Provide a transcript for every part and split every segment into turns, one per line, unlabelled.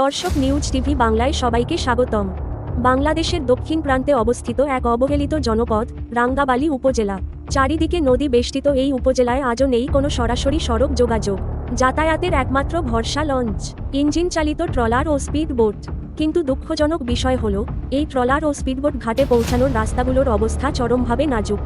দর্শক, news TV বাংলায় সবাইকে স্বাগতম। বাংলাদেশের দক্ষিণ প্রান্তে অবস্থিত এক অবহেলিত জনপদ রাঙ্গাবালী উপজেলা। চারিদিকে নদী বেষ্টিত এই উপজেলায় আজও নেই কোনো সরাসরি সড়ক যোগাযোগ। যাতায়াতের একমাত্র ভরসা লঞ্চ, ইঞ্জিন চালিত ট্রলার ও স্পিড বোট। কিন্তু দুঃখজনক বিষয় হলো, এই ট্রলার ও স্পিডবোট ঘাটে পৌঁছানোর রাস্তাগুলোর অবস্থা চরমভাবে নাজুক।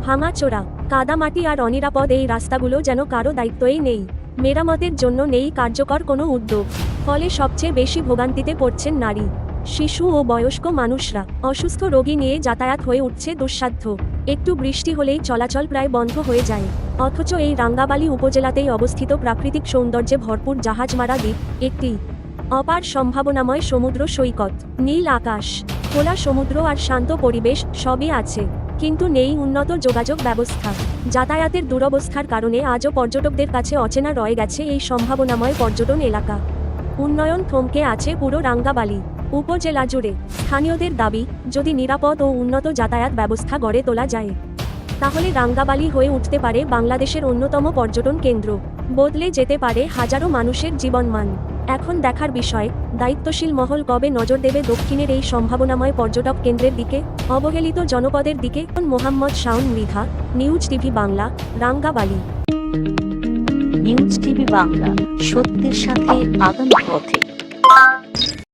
ভাঙাচোরা, কাদামাটি আর অনিরাপদ এই রাস্তাগুলো যেন কারো দায়িত্বই নেই। মেরামতের জন্য নেই কার্যকর কোনো উদ্যোগ। ফলে সবচেয়ে বেশি ভোগান্তিতে পড়ছেন নারী, শিশু ও বয়স্ক মানুষরা। অসুস্থ রোগী নিয়ে যাতায়াত হয়ে উঠছে দুঃসাধ্য। একটু বৃষ্টি হলেই চলাচল প্রায় বন্ধ হয়ে যায়। অথচ এই রাঙ্গাবালী উপজেলাতেই অবস্থিত প্রাকৃতিক সৌন্দর্যে ভরপুর জাহাজমারা দ্বীপ, একটি অপার সম্ভাবনাময় সমুদ্র সৈকত। নীল আকাশ, খোলা সমুদ্র আর শান্ত পরিবেশ সবই আছে, কিন্তু নেই উন্নত যোগাযোগ ব্যবস্থা। যাতায়াতের দুরবস্থার কারণে আজও পর্যটকদের কাছে অচেনা রয়ে গেছে এই সম্ভাবনাময় পর্যটন এলাকা। উন্নয়ন থমকে আছে পুরো রাঙ্গাবালী উপজেলা জুড়ে। স্থানীয়দের দাবি, যদি নিরাপদ ও উন্নত যাতায়াত ব্যবস্থা গড়ে তোলা যায়, তাহলে রাঙ্গাবালী হয়ে উঠতে পারে বাংলাদেশের অন্যতম পর্যটন কেন্দ্র। বদলে যেতে পারে হাজারো মানুষের জীবনমান। এখন দেখার বিষয়, দায়িত্বশীল মহল কবে নজর দেবে দক্ষিণের এই সম্ভাবনাময় পর্যটক কেন্দ্রের দিকে, অবহেলিত জনপদের দিকে। Mohammad Shaon Mridha, news TV Bangla, Rangabali.
News TV Bangla, সত্যের সাথে আগামী পথে।